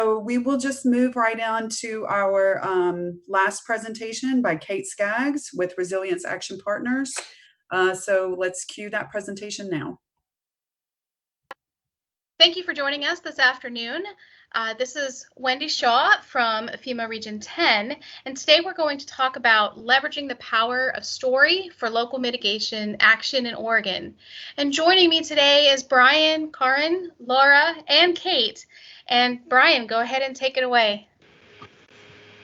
So we will just move right on to our last presentation by Kate Skaggs with Resilience Action Partners. So let's cue that presentation now. Thank you for joining us this afternoon. This is Wendy Shaw from FEMA Region 10, and today we're going to talk about leveraging the power of story for local mitigation action in Oregon. And joining me today is Brian, Karin, Laura, and Kate. And Brian, go ahead and take it away.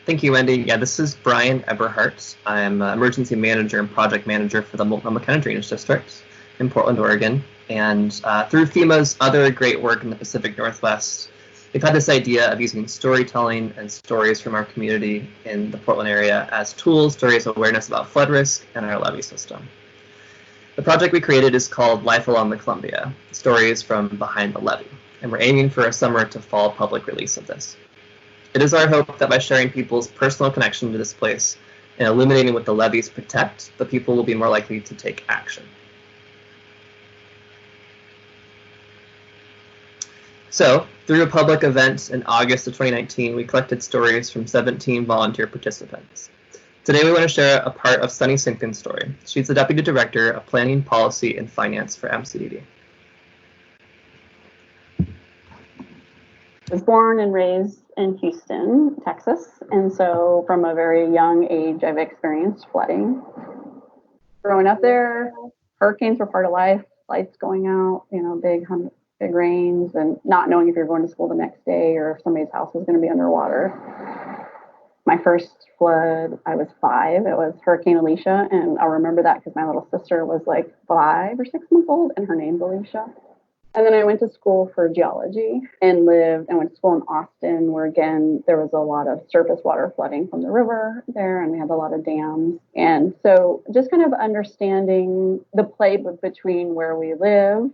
Thank you, Wendy. Yeah, this is Brian Eberhardt. I'm emergency manager and project manager for the Multnomah County Drainage District in Portland, Oregon. And through FEMA's other great work in the Pacific Northwest, we've had this idea of using storytelling and stories from our community in the Portland area as tools to raise awareness about flood risk and our levee system. The project we created is called Life Along the Columbia, Stories from Behind the Levee, and we're aiming for a summer to fall public release of this. It is our hope that by sharing people's personal connection to this place and illuminating what the levees protect, the people will be more likely to take action. So, through a public event in August of 2019, we collected stories from 17 volunteer participants. Today we want to share a part of Sunny Simpkins' story. She's the Deputy Director of Planning, Policy, and Finance for MCDD. I was born and raised in Houston, Texas, and so from a very young age I've experienced flooding. Growing up there, hurricanes were part of life, lights going out, big rains, and not knowing if you're going to school the next day or if somebody's house was going to be underwater. My first flood, I was 5. It was Hurricane Alicia, and I'll remember that because my little sister was like 5 or 6 months old, and her name's Alicia. And then I went to school for geology and went to school in Austin, where again, there was a lot of surface water flooding from the river there, and we had a lot of dams. And so just kind of understanding the play between where we live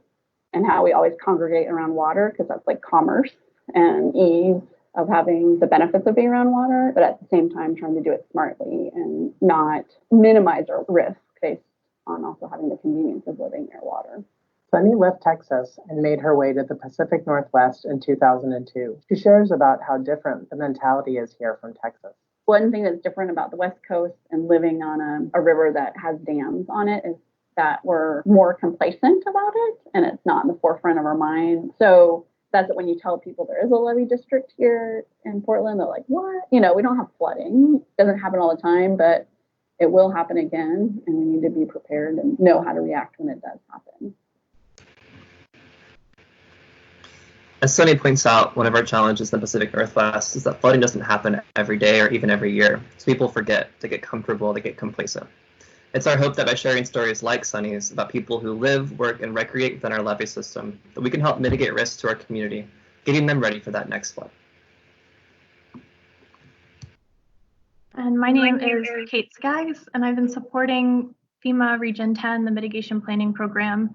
and how we always congregate around water, because that's like commerce and ease of having the benefits of being around water, but at the same time trying to do it smartly and not minimize our risk based on also having the convenience of living near water. Sunny left Texas and made her way to the Pacific Northwest in 2002. She shares about how different the mentality is here from Texas. One thing that's different about the West Coast and living on a river that has dams on it is that we're more complacent about it, and it's not in the forefront of our mind. So that's when you tell people there is a levee district here in Portland, they're like, what? We don't have flooding. It doesn't happen all the time, but it will happen again, and we need to be prepared and know how to react when it does happen. As Sunny points out, one of our challenges in the Pacific Northwest is that flooding doesn't happen every day or even every year. So people forget, to get comfortable, they get complacent. It's our hope that by sharing stories like Sunny's about people who live, work, and recreate within our levee system, that we can help mitigate risks to our community, getting them ready for that next flood. And my name is Kate Skaggs, and I've been supporting FEMA Region 10, the mitigation planning program.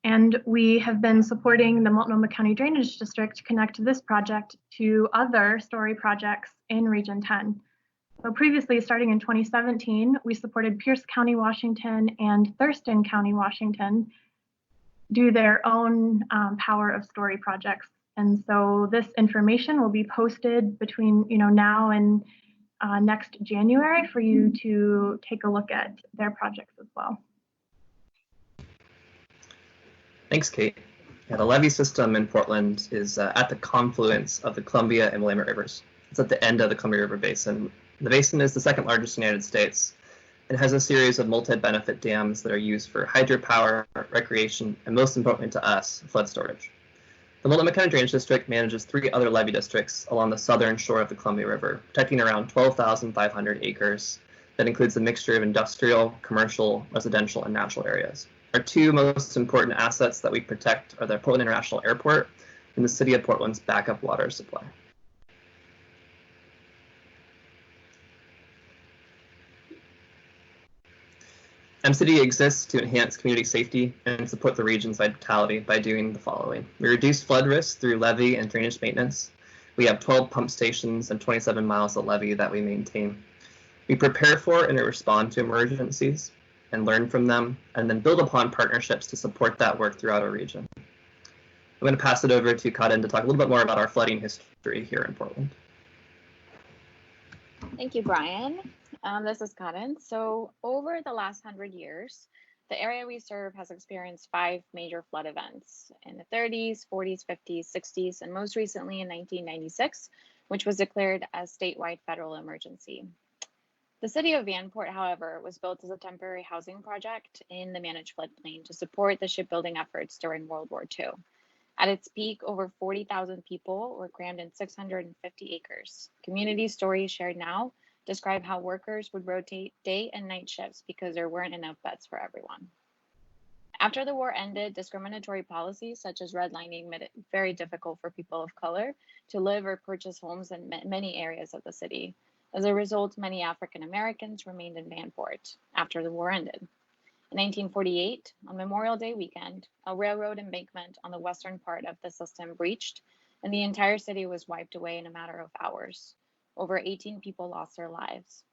And we have been supporting the Multnomah County Drainage District to connect this project to other story projects in Region 10. So previously, starting in 2017, we supported Pierce County, Washington, and Thurston County, Washington do their own Power of Story projects. And so this information will be posted between now and next January for you to take a look at their projects as well. Thanks, Kate. Yeah, the levee system in Portland is at the confluence of the Columbia and Willamette rivers. It's at the end of the Columbia River Basin. The basin is the second largest in the United States. It has a series of multi-benefit dams that are used for hydropower, recreation, and most importantly to us, flood storage. The Multnomah County Drainage District manages 3 other levee districts along the southern shore of the Columbia River, protecting around 12,500 acres. That includes a mixture of industrial, commercial, residential, and natural areas. Our 2 most important assets that we protect are the Portland International Airport and the City of Portland's backup water supply. MCDD exists to enhance community safety and support the region's vitality by doing the following. We reduce flood risk through levee and drainage maintenance. We have 12 pump stations and 27 miles of levee that we maintain. We prepare for and respond to emergencies and learn from them, and then build upon partnerships to support that work throughout our region. I'm going to pass it over to Karin to talk a little bit more about our flooding history here in Portland. Thank you, Brian. This is Karen. So over the last 100 years, the area we serve has experienced 5 major flood events in the 30s, 40s, 50s, 60s, and most recently in 1996, which was declared a statewide federal emergency. The city of Vanport, however, was built as a temporary housing project in the managed floodplain to support the shipbuilding efforts during World War II. At its peak, over 40,000 people were crammed in 650 acres. Community stories shared now describe how workers would rotate day and night shifts because there weren't enough beds for everyone. After the war ended, discriminatory policies such as redlining made it very difficult for people of color to live or purchase homes in many areas of the city. As a result, many African Americans remained in Vanport after the war ended. In 1948, on Memorial Day weekend, a railroad embankment on the western part of the system breached, and the entire city was wiped away in a matter of hours. Over 18 people lost their lives.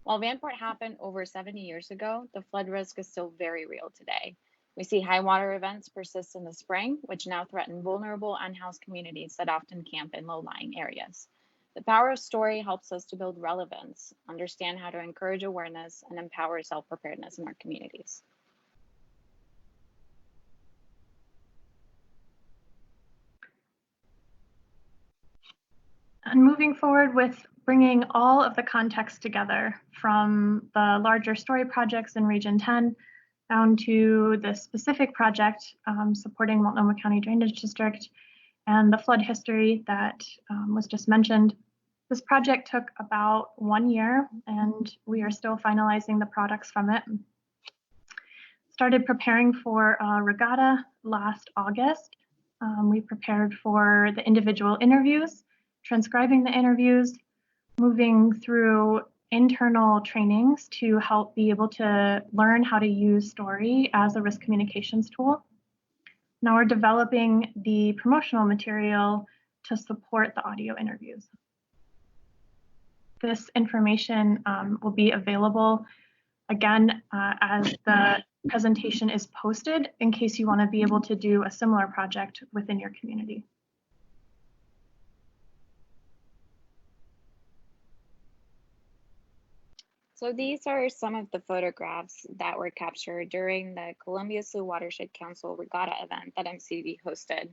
While Vanport happened over 70 years ago, the flood risk is still very real today. We see high water events persist in the spring, which now threaten vulnerable, unhoused communities that often camp in low-lying areas. The power of story helps us to build relevance, understand how to encourage awareness, and empower self-preparedness in our communities. And moving forward with bringing all of the context together from the larger story projects in Region 10 down to the specific project supporting Multnomah County Drainage District and the flood history that was just mentioned. This project took about 1 year, and we are still finalizing the products from it. Started preparing for Regatta last August. We prepared for the individual interviews, transcribing the interviews, moving through internal trainings to help be able to learn how to use story as a risk communications tool. Now we're developing the promotional material to support the audio interviews. This information will be available again as the presentation is posted in case you want to be able to do a similar project within your community. So these are some of the photographs that were captured during the Columbia Slough Watershed Council Regatta event that MCDD hosted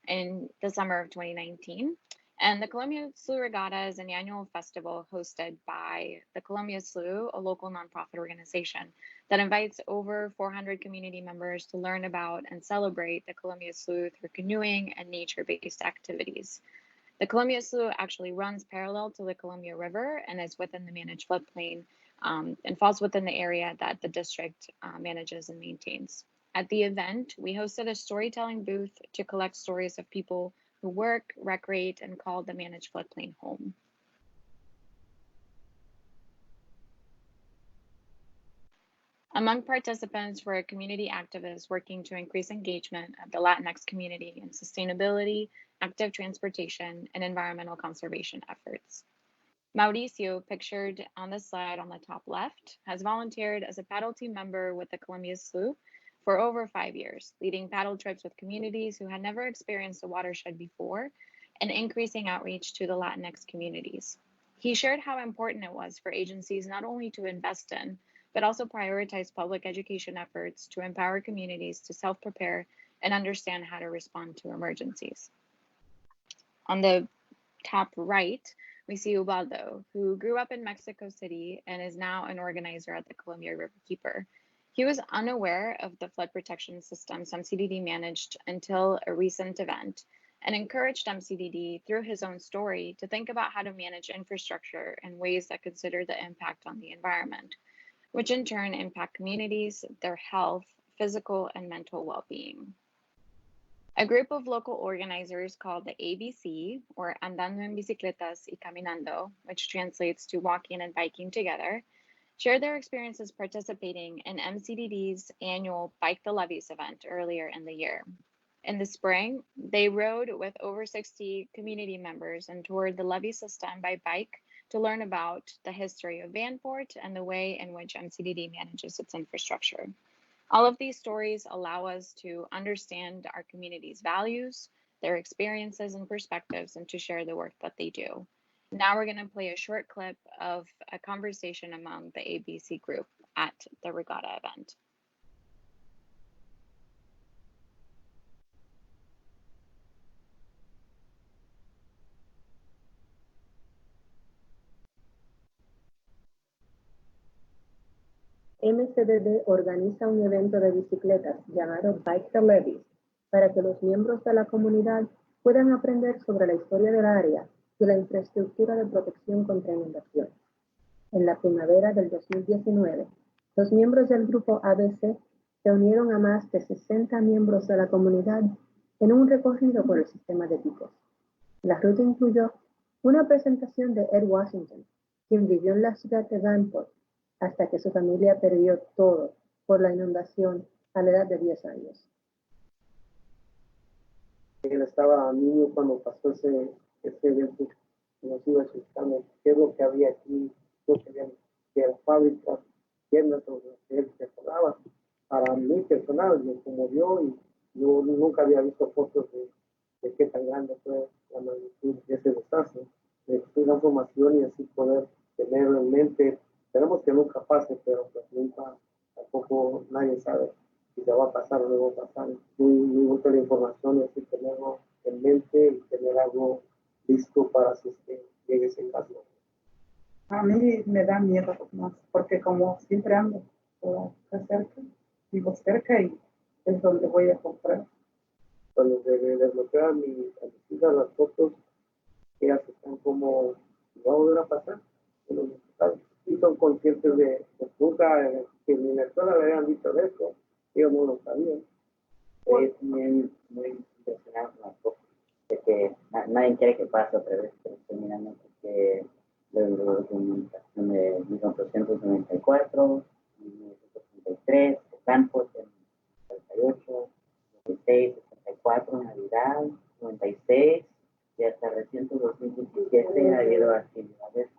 in the summer of 2019. And the Columbia Slough Regatta is an annual festival hosted by the Columbia Slough, a local nonprofit organization that invites over 400 community members to learn about and celebrate the Columbia Slough through canoeing and nature-based activities. The Columbia Slough actually runs parallel to the Columbia River and is within the managed floodplain and falls within the area that the district manages and maintains. At the event, we hosted a storytelling booth to collect stories of people who work, recreate, and call the managed floodplain home. Among participants were community activists working to increase engagement of the Latinx community in sustainability, active transportation, and environmental conservation efforts. Mauricio, pictured on the slide on the top left, has volunteered as a paddle team member with the Columbia Slough for over 5 years, leading paddle trips with communities who had never experienced a watershed before and increasing outreach to the Latinx communities. He shared how important it was for agencies not only to invest in, but also prioritize public education efforts to empower communities to self-prepare and understand how to respond to emergencies. On the top right, we see Ubaldo, who grew up in Mexico City and is now an organizer at the Columbia Riverkeeper. He was unaware of the flood protection systems MCDD managed until a recent event and encouraged MCDD through his own story to think about how to manage infrastructure in ways that consider the impact on the environment, which in turn impact communities, their health, physical, and mental well-being. A group of local organizers called the ABC, or Andando en Bicicletas y Caminando, which translates to walking and biking together, shared their experiences participating in MCDD's annual Bike the Levees event earlier in the year. In the spring, they rode with over 60 community members and toured the levee system by bike to learn about the history of Vanport and the way in which MCDD manages its infrastructure. All of these stories allow us to understand our community's values, their experiences and perspectives, and to share the work that they do. Now we're going to play a short clip of a conversation among the ABC group at the Regatta event. MCDD organiza un evento de bicicletas llamado Bike the Levees para que los miembros de la comunidad puedan aprender sobre la historia del área y la infraestructura de protección contra inundaciones. En la primavera del 2019, los miembros del grupo ABC se unieron a más de 60 miembros de la comunidad en un recorrido por el sistema de picos. La ruta incluyó una presentación de Ed Washington, quien vivió en la ciudad de Vanport hasta que su familia perdió todo por la inundación a la edad de 10 años. Él estaba niño cuando pasó ese evento, nos iba explicando qué es lo que había aquí, lo que había, que era fábricas, tiendas donde él se acordaba. Para mí personal me conmovió y yo nunca había visto fotos de qué tan grande fue la magnitud de ese desastre. De esa información y así poder tenerlo en mente. Esperemos que nunca pase, pero pues nunca, tampoco nadie sabe si se va a pasar o no va a pasar. Muy útil la información y así tenerlo en mente y tener algo listo para si llegue ese caso. A mí me da miedo más, porque como siempre ando por acá cerca, vivo cerca y es donde voy a comprar. Cuando se desbloquea a mis hijas las fotos, ellas están como, ¿va a volver a pasar? Y son conscientes de que nunca, que ni en la escuela le habían dicho de eso, ellos no lo sabían. Es muy impresionante las fotos, de que nadie quiere que pase otra vez, pero estoy mirando que la documentación de 1894, 1933, Vanport en 98, 96, 64, Navidad, 96, y hasta reciente 2017 ha habido actividades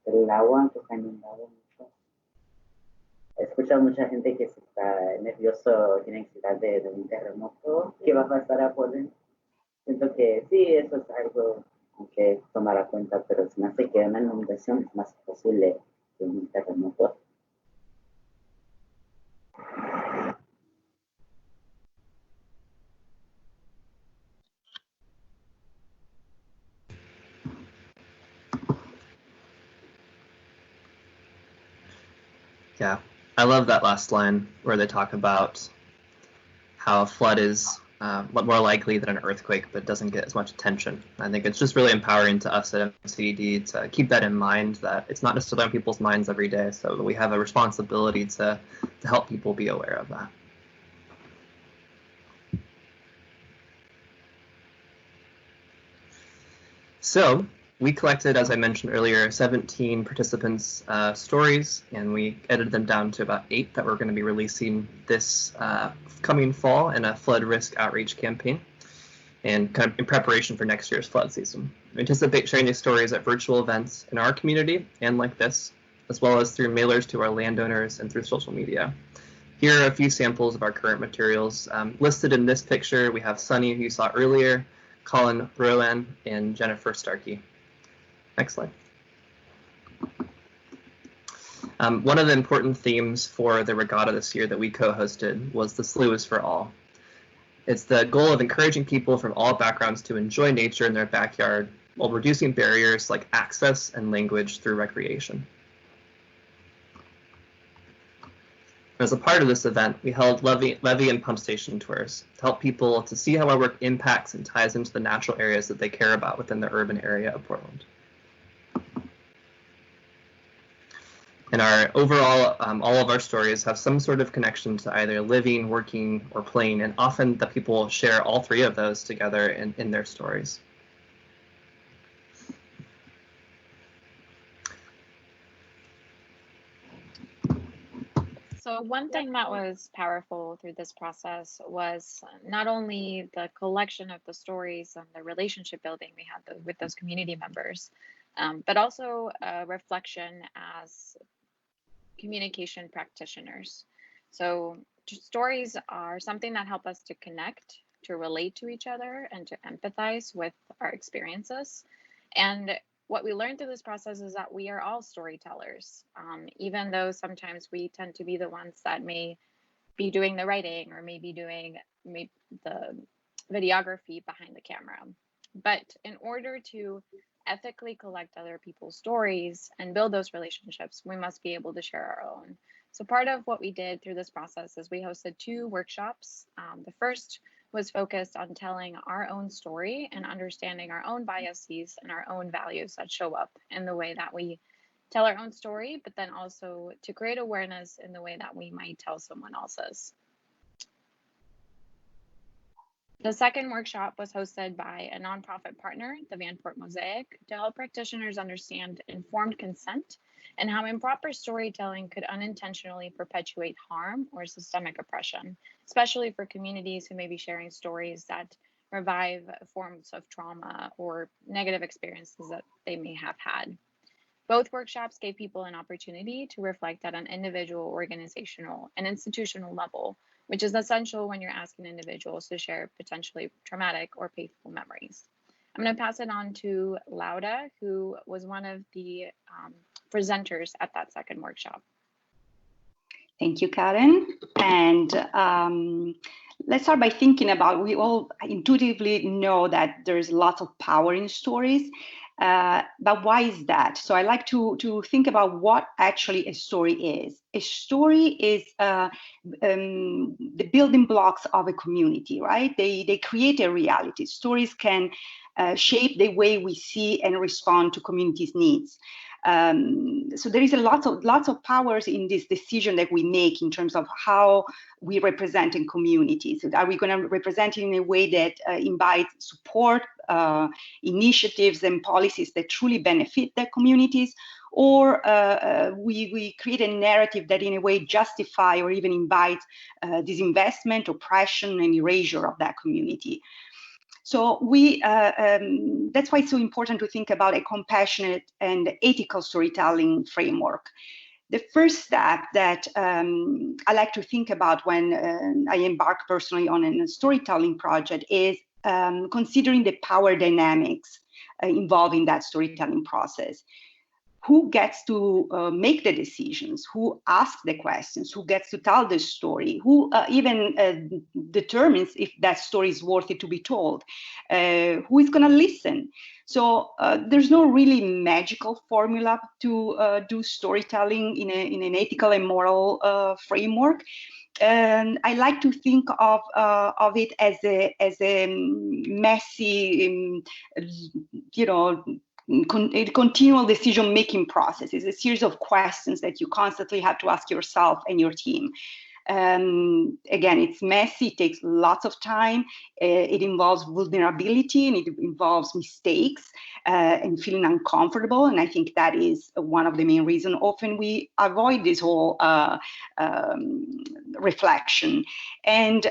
del agua que se ha inundado mucho. He escuchado mucha gente que se está nervioso, tiene ansiedad de un terremoto que va a pasar a Polen. Siento que sí, eso es algo que tomar a cuenta, pero se me hace que una inundación es más posible que un terremoto. Yeah, I love that last line where they talk about how a flood is more likely than an earthquake, but doesn't get as much attention. I think it's just really empowering to us at MCDD to keep that in mind, that it's not necessarily on people's minds every day, so we have a responsibility to help people be aware of that. So we collected, as I mentioned earlier, 17 participants' stories, and we edited them down to about 8 that we're going to be releasing this coming fall in a flood risk outreach campaign, and kind of in preparation for next year's flood season. We anticipate sharing these stories at virtual events in our community and like this, as well as through mailers to our landowners and through social media. Here are a few samples of our current materials. Listed in this picture, we have Sunny, who you saw earlier, Colin Rowan, and Jennifer Starkey. Next slide. One of the important themes for the regatta this year that we co-hosted was the Slough is for all. It's the goal of encouraging people from all backgrounds to enjoy nature in their backyard while reducing barriers like access and language through recreation. As a part of this event, we held levee and pump station tours to help people to see how our work impacts and ties into the natural areas that they care about within the urban area of Portland. And our overall, all of our stories have some sort of connection to either living, working, or playing, and often the people share all 3 of those together in their stories. So one thing that was powerful through this process was not only the collection of the stories and the relationship building we had with those community members, but also a reflection as communication practitioners. So stories are something that help us to connect to relate to each other and to empathize with our experiences. And what we learned through this process is that we are all storytellers, even though sometimes we tend to be the ones that may be doing the writing or maybe doing the videography behind the camera. But in order to ethically collect other people's stories and build those relationships, we must be able to share our own. So part of what we did through this process is we hosted 2 workshops. The first was focused on telling our own story and understanding our own biases and our own values that show up in the way that we tell our own story, but then also to create awareness in the way that we might tell someone else's. The second workshop was hosted by a nonprofit partner, the Vanport Mosaic, to help practitioners understand informed consent and how improper storytelling could unintentionally perpetuate harm or systemic oppression, especially for communities who may be sharing stories that revive forms of trauma or negative experiences that they may have had. Both workshops gave people an opportunity to reflect at an individual, organizational, and institutional level, which is essential when you're asking individuals to share potentially traumatic or painful memories. I'm going to pass it on to Laura, who was one of the presenters at that second workshop. Thank you, Karen. And let's start by thinking about, we all intuitively know that there's lots of power in stories. But why is that? So I like to think about what actually a story is. A story is the building blocks of a community, right? They create a reality. Stories can shape the way we see and respond to communities' needs. So there is lots of powers in this decision that we make in terms of how we represent in communities. Are we going to represent in a way that invites support, initiatives and policies that truly benefit the communities, or we create a narrative that in a way justify or even invites disinvestment, oppression, and erasure of that community? So that's why it's so important to think about a compassionate and ethical storytelling framework. The first step that I like to think about when I embark personally on a storytelling project is considering the power dynamics involved in that storytelling process. Who gets to make the decisions? Who asks the questions? Who gets to tell the story? Who even determines if that story is worthy to be told? Who is going to listen? So there's no really magical formula to do storytelling in an ethical and moral framework. And I like to think of it as a messy, a continual decision-making process. Is a series of questions that you constantly have to ask yourself and your team. Again, it's messy, it takes lots of time, it involves vulnerability, and it involves mistakes and feeling uncomfortable. And I think that is one of the main reasons often we avoid this whole reflection. And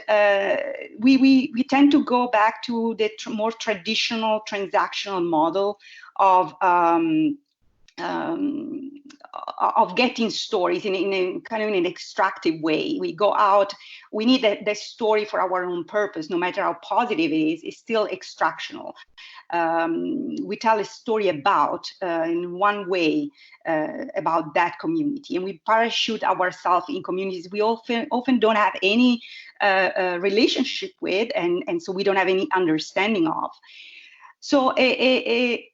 we tend to go back to the more traditional transactional model of getting stories in a kind of in an extractive way. We go out, we need the story for our own purpose, no matter how positive it is, it's still extractional. We tell a story about, in one way, about that community, and we parachute ourselves in communities we often don't have any relationship with, and so we don't have any understanding of. So a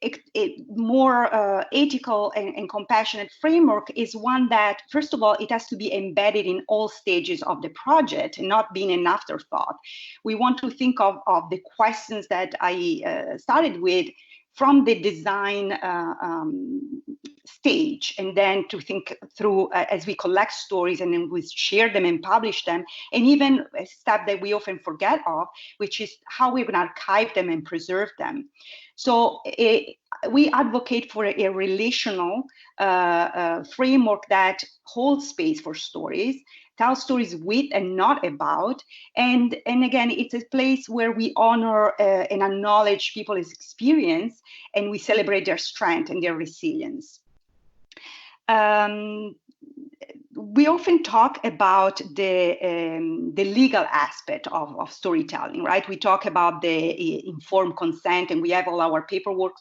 more ethical and compassionate framework is one that, first of all, it has to be embedded in all stages of the project and not being an afterthought. We want to think of the questions that I started with from the design stage, and then to think through as we collect stories and then we share them and publish them, and even a step that we often forget of, which is how we're going to archive them and preserve them. So we advocate for a relational framework that holds space for stories, tells stories with and not about, and again, it's a place where we honor and acknowledge people's experience, and we celebrate their strength and their resilience. we often talk about the legal aspect of storytelling, right? We talk about the informed consent, and we have all our paperwork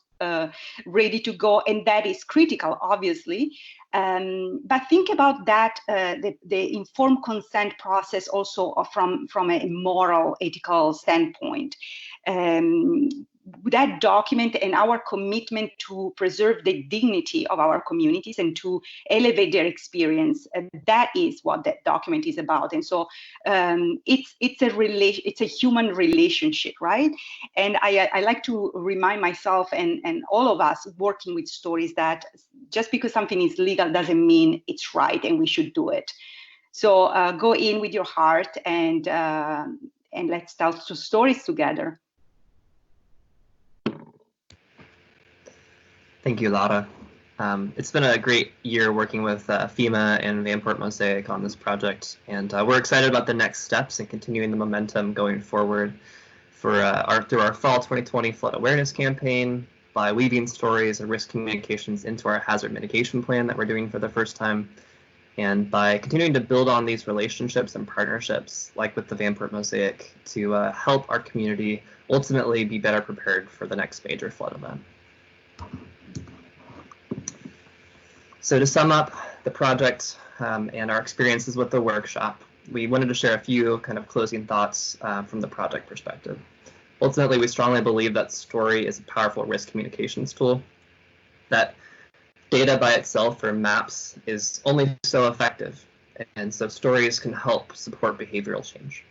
ready to go, and that is critical, obviously. But think about that, the informed consent process also from a moral, ethical standpoint. That document and our commitment to preserve the dignity of our communities and to elevate their experience, that is what that document is about. And so it's a human relationship, right? And I like to remind myself and all of us working with stories that just because something is legal doesn't mean it's right and we should do it. So go in with your heart and let's tell two stories together. Thank you, Laura. It's been a great year working with FEMA and Vanport Mosaic on this project, and we're excited about the next steps and continuing the momentum going forward for through our Fall 2020 Flood Awareness Campaign, by weaving stories and risk communications into our hazard mitigation plan that we're doing for the first time, and by continuing to build on these relationships and partnerships, like with the Vanport Mosaic, to help our community ultimately be better prepared for the next major flood event. So to sum up the project and our experiences with the workshop, we wanted to share a few kind of closing thoughts from the project perspective. Ultimately, we strongly believe that story is a powerful risk communications tool, that data by itself or maps is only so effective, and so stories can help support behavioral change.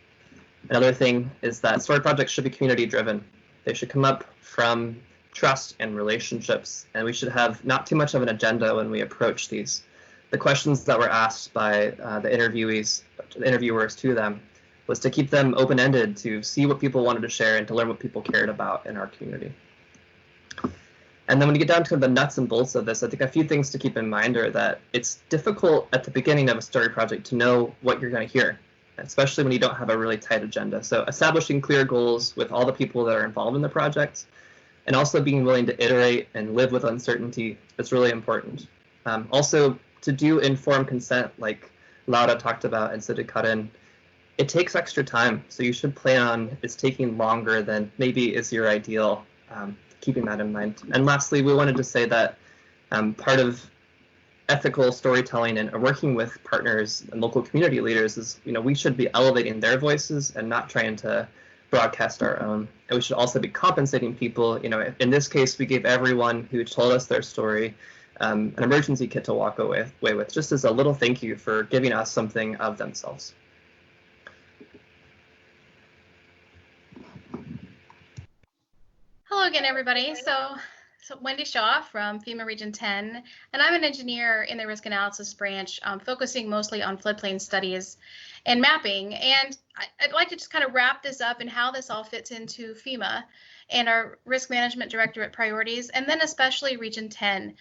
Another thing is that story projects should be community driven. They should come up from trust and relationships, and we should have not too much of an agenda when we approach these. The questions that were asked by the interviewers to them was to keep them open-ended, to see what people wanted to share and to learn what people cared about in our community. And then when you get down to the nuts and bolts of this, I think a few things to keep in mind are that it's difficult at the beginning of a story project to know what you're going to hear, especially when you don't have a really tight agenda. So establishing clear goals with all the people that are involved in the project, and also being willing to iterate and live with uncertainty is really important. Also, to do informed consent, like Laura talked about, and so did Karen, it takes extra time. So you should plan on it's taking longer than maybe is your ideal, keeping that in mind. And lastly, we wanted to say that part of ethical storytelling and working with partners and local community leaders is, we should be elevating their voices and not trying to broadcast our own. And we should also be compensating people. In this case, we gave everyone who told us their story an emergency kit to walk away with, just as a little thank you for giving us something of themselves. Hello again, everybody. So Wendy Shaw from FEMA Region 10, and I'm an engineer in the risk analysis branch, focusing mostly on floodplain studies and mapping. And I'd like to just kind of wrap this up and how this all fits into FEMA and our risk management directorate priorities, and then especially Region 10.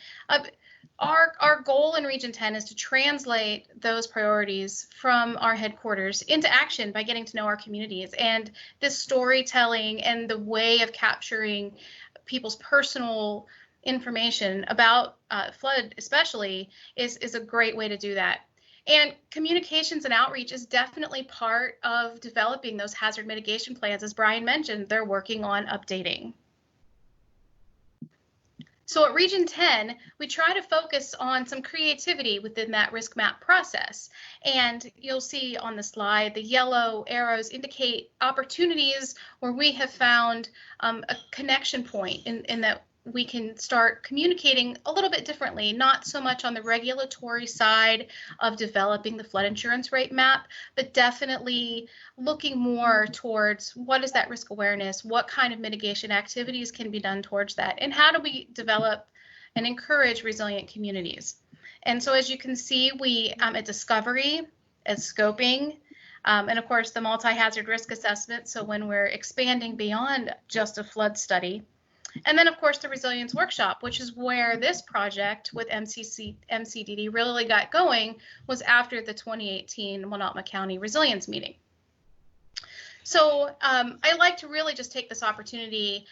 Our goal in Region 10 is to translate those priorities from our headquarters into action by getting to know our communities. And this storytelling and the way of capturing people's personal information about flood especially is a great way to do that. And communications and outreach is definitely part of developing those hazard mitigation plans. As Brian mentioned, they're working on updating. So at Region 10, we try to focus on some creativity within that risk map process. And you'll see on the slide, the yellow arrows indicate opportunities where we have found a connection point in that we can start communicating a little bit differently, not so much on the regulatory side of developing the flood insurance rate map, but definitely looking more towards what is that risk awareness, what kind of mitigation activities can be done towards that, and how do we develop and encourage resilient communities. And so as you can see, we at discovery, at scoping, and of course the multi-hazard risk assessment, so when we're expanding beyond just a flood study. And then, of course, the resilience workshop, which is where this project with MCDD really got going, was after the 2018 Multnomah County Resilience Meeting. So I like to really just take this opportunity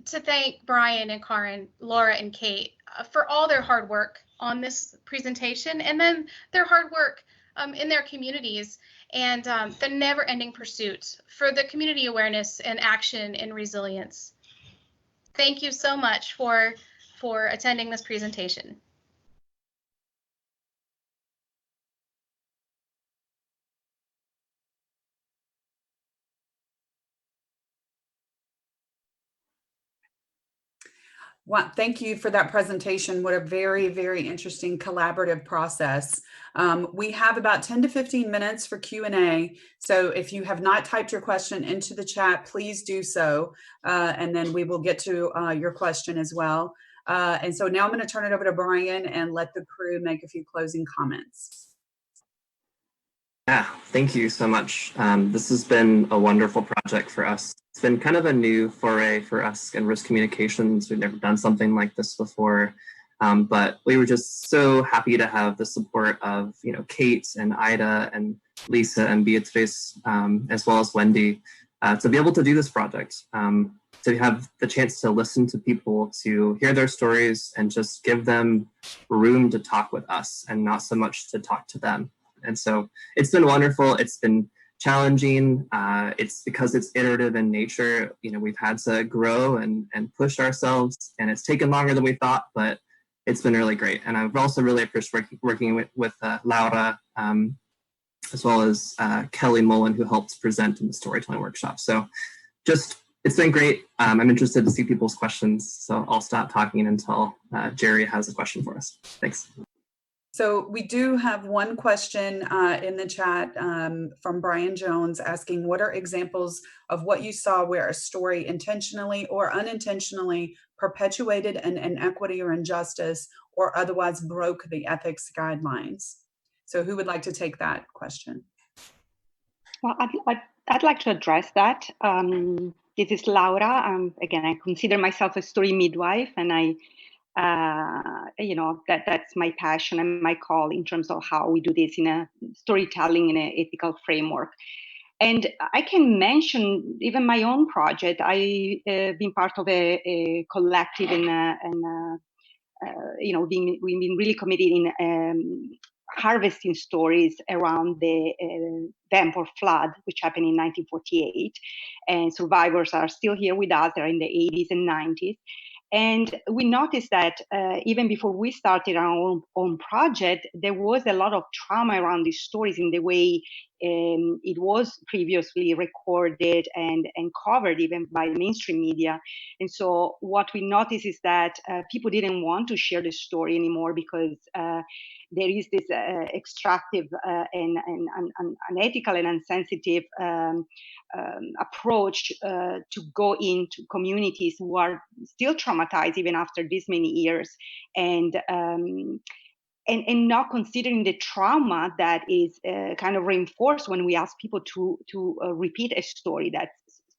to thank Brian and Karen, Laura and Kate for all their hard work on this presentation, and then their hard work in their communities, and the never-ending pursuit for the community awareness and action and resilience. Thank you so much for attending this presentation. Well, thank you for that presentation. What a very, very interesting collaborative process. We have about 10 to 15 minutes for Q&A. So if you have not typed your question into the chat, please do so. And then we will get to your question as well. And so now I'm going to turn it over to Brian and let the crew make a few closing comments. Yeah, thank you so much. This has been a wonderful project for us. It's been kind of a new foray for us in risk communications. We've never done something like this before, but we were just so happy to have the support of, Kate and Ida and Lisa and Beatrice, as well as Wendy, to be able to do this project, to have the chance to listen to people, to hear their stories, and just give them room to talk with us and not so much to talk to them. And so it's been wonderful. It's been challenging. It's because it's iterative in nature. We've had to grow and push ourselves, and it's taken longer than we thought, but it's been really great. And I've also really appreciated working with Laura, as well as Kelly Mullen, who helped present in the storytelling workshop. So it's been great. I'm interested to see people's questions, so I'll stop talking until Jerry has a question for us. Thanks. So we do have one question in the chat from Brian Jones asking, what are examples of what you saw where a story intentionally or unintentionally perpetuated an inequity or injustice or otherwise broke the ethics guidelines? So who would like to take that question? Well, I'd like to address that. This is Laura. Again, I consider myself a story midwife, and that's my passion and my call in terms of how we do this in a storytelling in an ethical framework. And I can mention even my own project. I've been part of a collective we've been really committed in harvesting stories around the Vanport flood, which happened in 1948. And survivors are still here with us. They're in the 80s and 90s. And we noticed that even before we started our own project, there was a lot of trauma around these stories in the way it was previously recorded and covered even by the mainstream media. And so what we noticed is that people didn't want to share the story anymore because there is this extractive and unethical and insensitive approach to go into communities who are still traumatized even after this many years, and not considering the trauma that is kind of reinforced when we ask people to repeat a story that's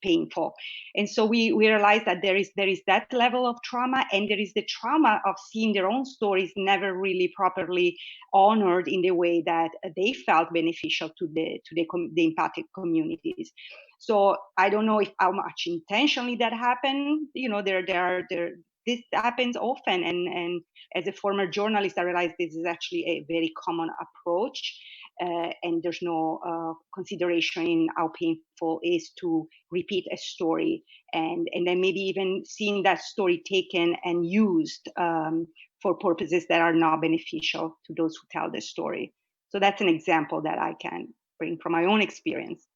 painful. And so we realized that there is that level of trauma, and there is the trauma of seeing their own stories never really properly honored in the way that they felt beneficial to the impacted communities. So I don't know how much intentionally that happened. This happens often, and as a former journalist, I realized this is actually a very common approach, and there's no consideration in how painful it is to repeat a story, and then maybe even seeing that story taken and used for purposes that are not beneficial to those who tell the story. So that's an example that I can bring from my own experience.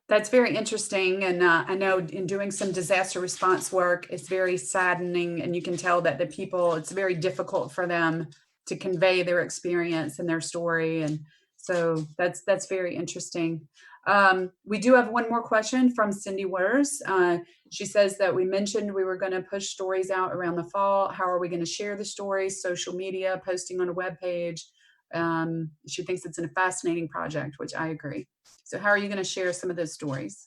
That's very interesting. And I know in doing some disaster response work, it's very saddening. And you can tell that the people, it's very difficult for them to convey their experience and their story. And so that's very interesting. We do have one more question from Cindy Wers. She says that we mentioned we were going to push stories out around the fall. How are we going to share the stories? Social media, posting on a webpage. She thinks it's a fascinating project, which I agree. So how are you going to share some of those stories?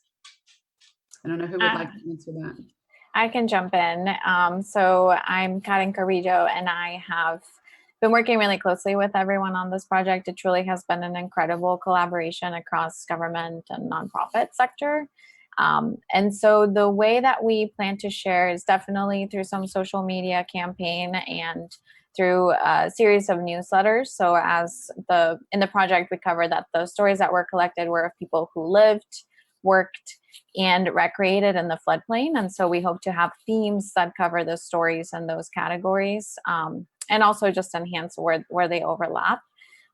I don't know who would like to answer that. I can jump in. So I'm Carrillo, and I have been working really closely with everyone on this project. It truly has been an incredible collaboration across government and nonprofit sector. And so the way that we plan to share is definitely through some social media campaign and through a series of newsletters. So in the project, we covered that the stories that were collected were of people who lived, worked, and recreated in the floodplain. And so we hope to have themes that cover those stories and those categories, and also just enhance where they overlap.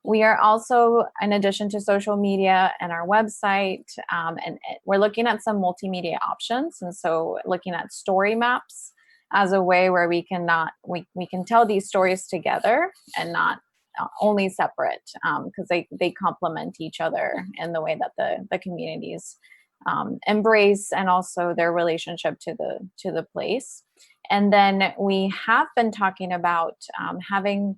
We are also, in addition to social media and our website, and we're looking at some multimedia options. And so looking at story maps as a way where we can tell these stories together and not only separate, because they complement each other in the way that the communities embrace and also their relationship to the place. And then we have been talking about having,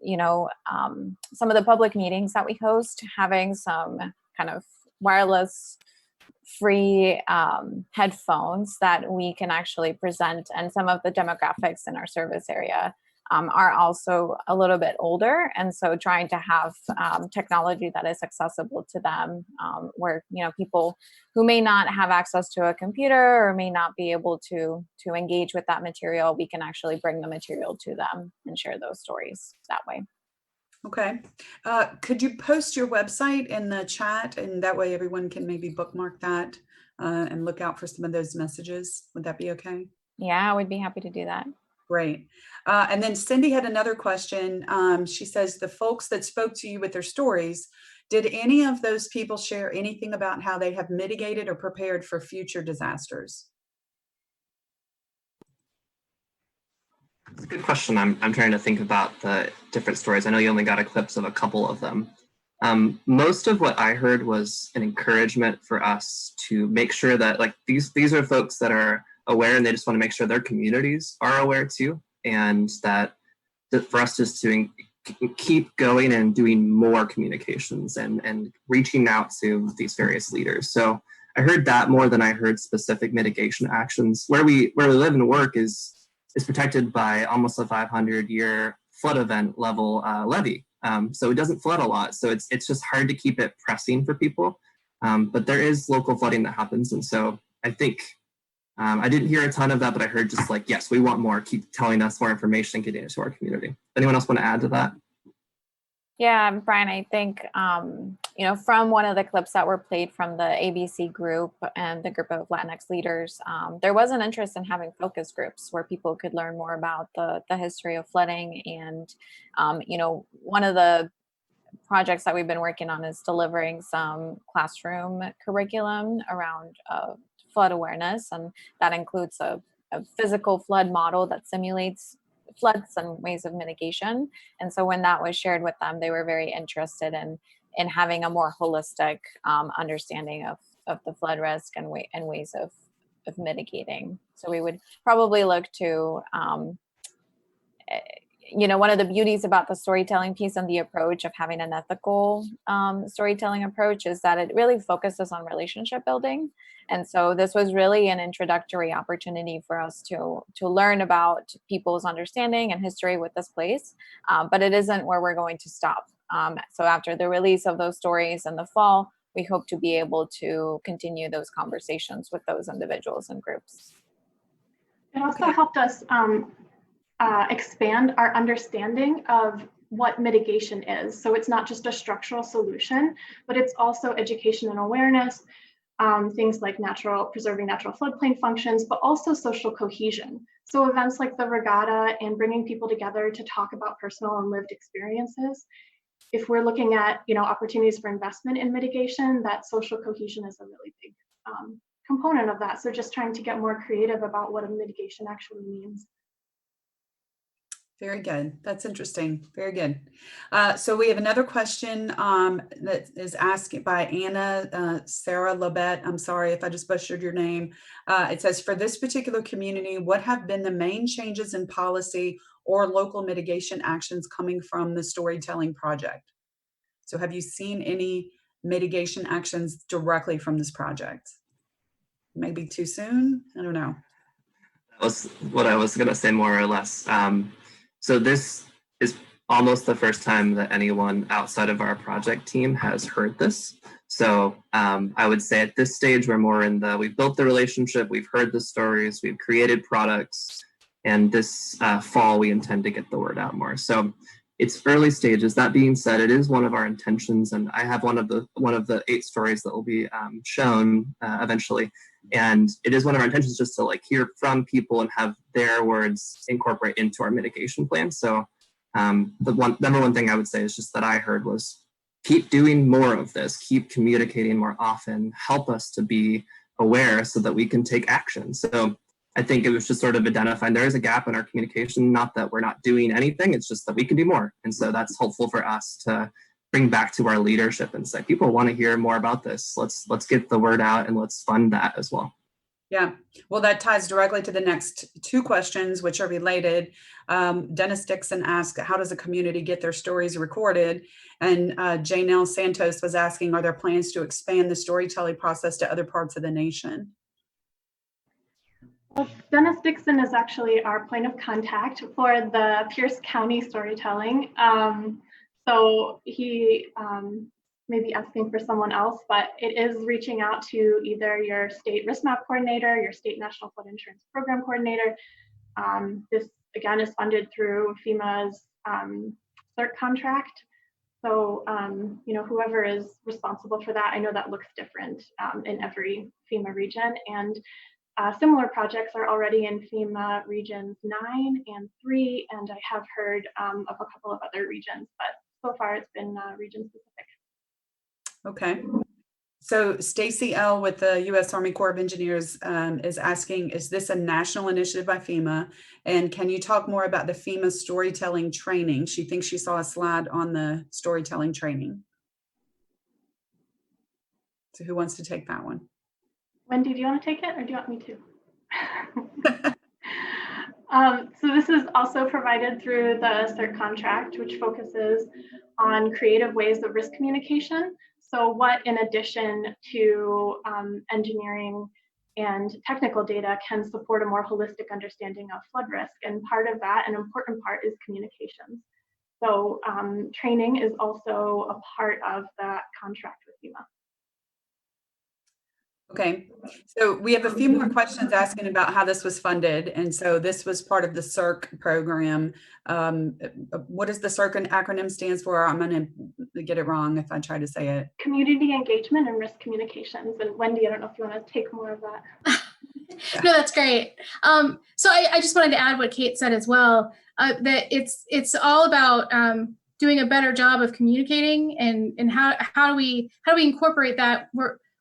some of the public meetings that we host, having some kind of wireless free headphones that we can actually present. And some of the demographics in our service area are also a little bit older. And so trying to have technology that is accessible to them, where, people who may not have access to a computer or may not be able to engage with that material, we can actually bring the material to them and share those stories that way. Okay. Could you post your website in the chat, and that way everyone can maybe bookmark that and look out for some of those messages? Would that be okay? Yeah, I would be happy to do that. Great. And then Cindy had another question. She says, the folks that spoke to you with their stories, did any of those people share anything about how they have mitigated or prepared for future disasters? It's a good question. I'm trying to think about the different stories. I know you only got a clips of a couple of them. Most of what I heard was an encouragement for us to make sure that these are folks that are aware, and they just want to make sure their communities are aware too, and that for us just to keep going and doing more communications and reaching out to these various leaders. So I heard that more than I heard specific mitigation actions. Where we live and work is protected by almost a 500-year flood event level levee. So it doesn't flood a lot. So it's just hard to keep it pressing for people. But there is local flooding that happens. And so I think I didn't hear a ton of that, but I heard just yes, we want more. Keep telling us more information, getting into our community. Anyone else want to add to that? Yeah, Brian, I think, from one of the clips that were played from the ABC group and the group of Latinx leaders, there was an interest in having focus groups where people could learn more about the history of flooding. And, one of the projects that we've been working on is delivering some classroom curriculum around flood awareness. And that includes a physical flood model that simulates floods and ways of mitigation. And so when that was shared with them, they were very interested in having a more holistic understanding of the flood risk and ways of mitigating. So we would probably look to, one of the beauties about the storytelling piece and the approach of having an ethical storytelling approach is that it really focuses on relationship building. And so this was really an introductory opportunity for us to learn about people's understanding and history with this place, but it isn't where we're going to stop. So after the release of those stories in the fall, we hope to be able to continue those conversations with those individuals and groups. It also helped us expand our understanding of what mitigation is. So it's not just a structural solution, but it's also education and awareness, things like preserving natural floodplain functions, but also social cohesion. So events like the Regatta and bringing people together to talk about personal and lived experiences. If we're looking at opportunities for investment in mitigation, that social cohesion is a really big component of that. So just trying to get more creative about what a mitigation actually means. Very good. That's interesting. Very good. So we have another question that is asked by Anna Sarah Lobet. I'm sorry if I just butchered your name. It says, for this particular community, what have been the main changes in policy or local mitigation actions coming from the storytelling project? So have you seen any mitigation actions directly from this project? Maybe too soon? I don't know. That was what I was going to say, more or less. So this is almost the first time that anyone outside of our project team has heard this. So I would say at this stage, we're more in we've built the relationship, we've heard the stories, we've created products, and this fall we intend to get the word out more. So it's early stages. That being said, it is one of our intentions, and I have one of the 8 stories that will be shown eventually. And it is one of our intentions just to like hear from people and have their words incorporate into our mitigation plan. So the number one thing I would say is just that I heard was keep doing more of this, keep communicating more often, help us to be aware so that we can take action. So I think it was just sort of identifying there is a gap in our communication, not that we're not doing anything, it's just that we can do more. And so that's helpful for us to bring back to our leadership and say, people want to hear more about this. Let's get the word out and let's fund that as well. Yeah, well, that ties directly to the next 2 questions, which are related. Dennis Dixon asked, how does a community get their stories recorded? And Janelle Santos was asking, are there plans to expand the storytelling process to other parts of the nation? Well, Dennis Dixon is actually our point of contact for the Pierce County storytelling. So he may be asking for someone else, but it is reaching out to either your state risk map coordinator, your state national flood insurance program coordinator. This again is funded through FEMA's CERT contract. So, you know, whoever is responsible for that, I know that looks different in every FEMA region, and similar projects are already in FEMA Regions 9 and 3, and I have heard of a couple of other regions, but so far it's been region specific. Okay. So Stacy L. with the U.S. Army Corps of Engineers is asking, is this a national initiative by FEMA? And can you talk more about the FEMA storytelling training? She thinks she saw a slide on the storytelling training. So who wants to take that one? Wendy, do you want to take it or do you want me to? So this is also provided through the CERT contract, which focuses on creative ways of risk communication. So what, in addition to engineering and technical data, can support a more holistic understanding of flood risk? And part of that, an important part, is communications. So training is also a part of that contract with FEMA. Okay, so we have a few more questions asking about how this was funded. And so this was part of the CERC program. What does the CERC acronym stands for? I'm going to get it wrong if I try to say it. Community engagement and risk communications. And Wendy, I don't know if you want to take more of that. No, that's great. So I just wanted to add what Kate said as well, that it's all about doing a better job of communicating and how do we incorporate that.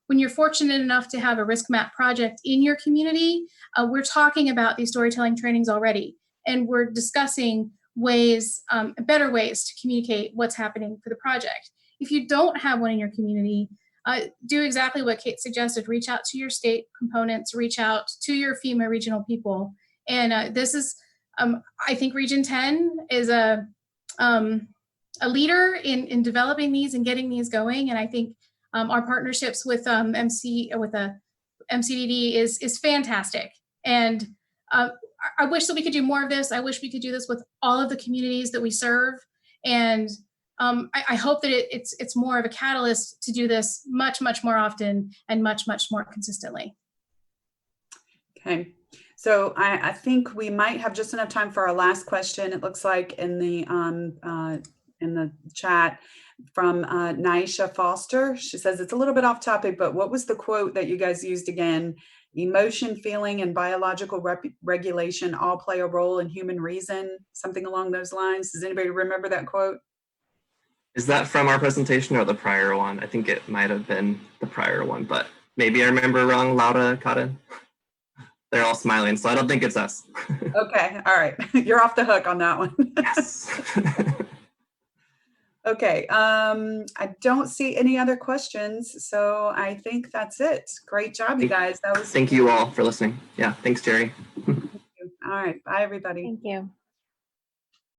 When you're fortunate enough to have a risk map project in your community, we're talking about these storytelling trainings already, and we're discussing ways, better ways to communicate what's happening for the project. If you don't have one in your community, do exactly what Kate suggested. Reach out to your state components, reach out to your FEMA regional people. And this is, I think Region 10 is a leader in developing these and getting these going. And I think our partnerships with MCDD is fantastic. And I wish that we could do more of this. I wish we could do this with all of the communities that we serve. And I hope that it's more of a catalyst to do this much, much more often and much, much more consistently. Okay, so I think we might have just enough time for our last question. It looks like in the chat from Naisha Foster. She says, it's a little bit off topic, but what was the quote that you guys used again? Emotion, feeling, and biological regulation all play a role in human reason, something along those lines. Does anybody remember that quote? Is that from our presentation or the prior one? I think it might have been the prior one, but maybe I remember wrong. Laura caught it. They're all smiling, so I don't think it's us. Okay, all right. You're off the hook on that one. Yes. Okay, I don't see any other questions, so I think that's it. Great job, you guys. That was. Thank you all for listening. Yeah, thanks, Jerry. All right, bye, everybody. Thank you.